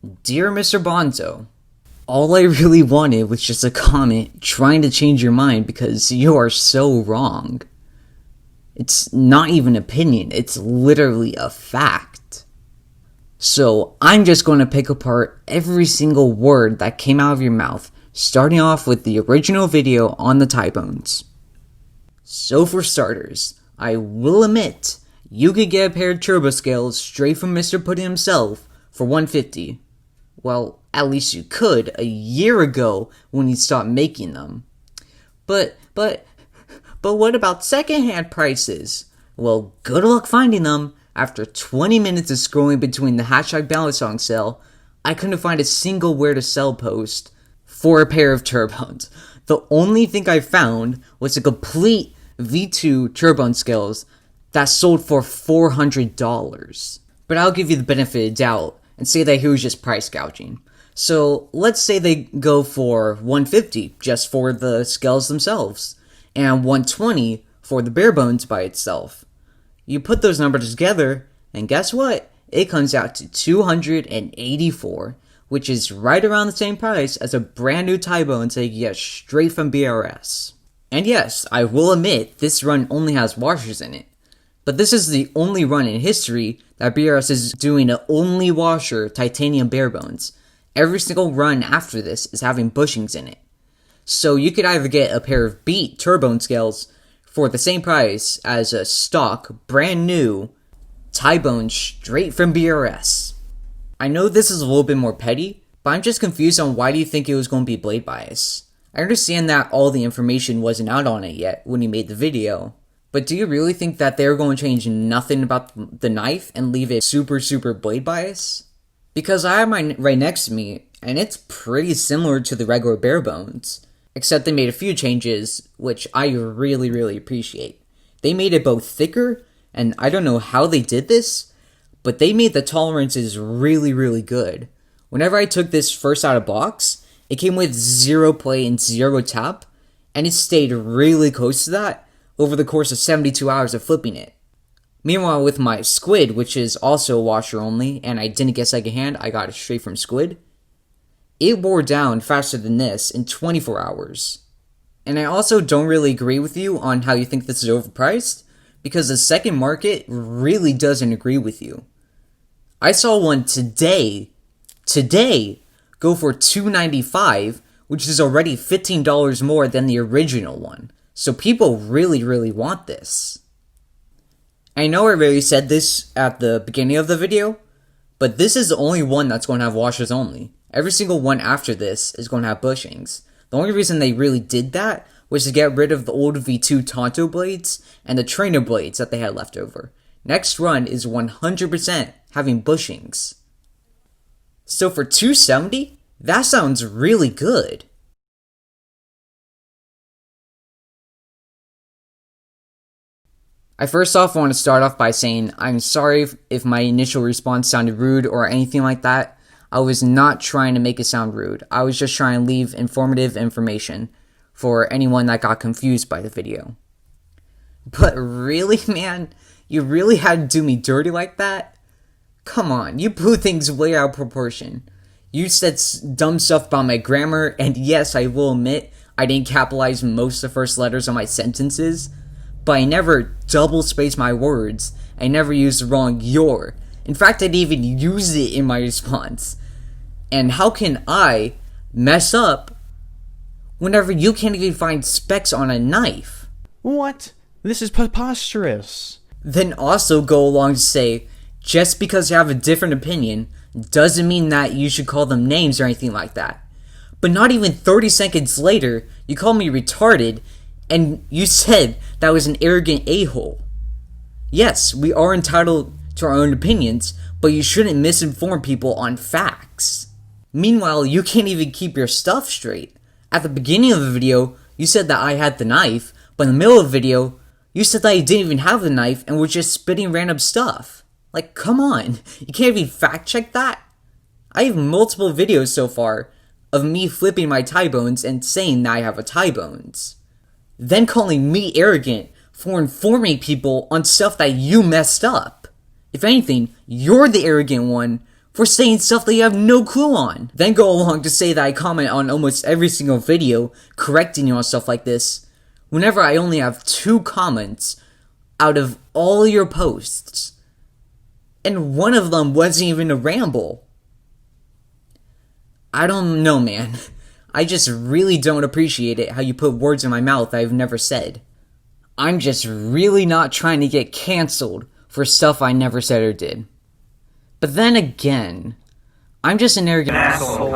Dear Mr. Banzo, all I really wanted was just a comment trying to change your mind because you are so wrong. It's not even opinion, it's literally a fact. So I'm just going to pick apart every single word that came out of your mouth, starting off with the original video on the TurBones. So for starters, I will admit, you could get a pair of turbo scales straight from Mr. Pudding himself for $150. Well, at least you could a year ago when he stopped making them. But what about secondhand prices? Well, good luck finding them. After 20 minutes of scrolling between the #BallaSong sale, I couldn't find a single where to sell post for a pair of TurBones. The only thing I found was a complete V2 TurBone scales that sold for $400. But I'll give you the benefit of doubt and say that he was just price gouging. So let's say they go for $150 just for the scales themselves, and $120 for the bare bones by itself. You put those numbers together, and guess what? It comes out to $284, which is right around the same price as a brand new TurBone that you get straight from BRS. And yes, I will admit this run only has washers in it, but this is the only run in history that BRS is doing an only washer titanium bare bones. Every single run after this is having bushings in it. So you could either get a pair of beat TurBone scales for the same price as a stock, brand new TurBone straight from BRS. I know this is a little bit more petty, but I'm just confused on why do you think it was going to be blade bias. I understand that all the information wasn't out on it yet when you made the video, but do you really think that they're going to change nothing about the knife and leave it super blade bias? Because I have mine right next to me, and it's pretty similar to the regular bare bones, except they made a few changes, which I really appreciate. They made it both thicker, and I don't know how they did this, but they made the tolerances really good. Whenever I took this first out of box, it came with 0 play and 0 tap, and it stayed really close to that over the course of 72 hours of flipping it. Meanwhile, with my Squid, which is also washer only, and I didn't get secondhand, I got it straight from Squid, it wore down faster than this in 24 hours. And I also don't really agree with you on how you think this is overpriced, because the second market really doesn't agree with you. I saw one today, go for $295, which is already $15 more than the original one. So people really want this. I know I already said this at the beginning of the video, but this is the only one that's going to have washers only. Every single one after this is going to have bushings. The only reason they really did that was to get rid of the old V2 Tonto blades and the trainer blades that they had left over. Next run is 100% having bushings. So for $270, that sounds really good. I first off want to start off by saying I'm sorry if my initial response sounded rude or anything like that. I was not trying to make it sound rude. I was just trying to leave informative information for anyone that got confused by the video. But really, man? You really had to do me dirty like that? Come on, you blew things way out of proportion. You said dumb stuff about my grammar, and yes, I will admit I didn't capitalize most of the first letters of my sentences, but I never double-spaced my words. I never used the wrong your. In fact, I didn't even use it in my response. And how can I mess up whenever you can't even find specs on a knife? What? This is preposterous. Then also go along to say, just because you have a different opinion doesn't mean that you should call them names or anything like that. But not even 30 seconds later, you called me retarded, and you said that was an arrogant a-hole. Yes, we are entitled to our own opinions, but you shouldn't misinform people on facts. Meanwhile, you can't even keep your stuff straight. At the beginning of the video, you said that I had the knife, but in the middle of the video, you said that you didn't even have the knife and were just spitting random stuff. Like, come on, you can't even fact check that? I have multiple videos so far of me flipping my TurBones and saying that I have a TurBones. Then calling me arrogant for informing people on stuff that you messed up. If anything, you're the arrogant one for saying stuff that you have no clue on. Then go along to say that I comment on almost every single video correcting you on stuff like this, whenever I only have 2 comments out of all your posts. And one of them wasn't even a ramble. I don't know, man. I just really don't appreciate it how you put words in my mouth I've never said. I'm just really not trying to get canceled for stuff I never said or did. But then again, I'm just an arrogant asshole.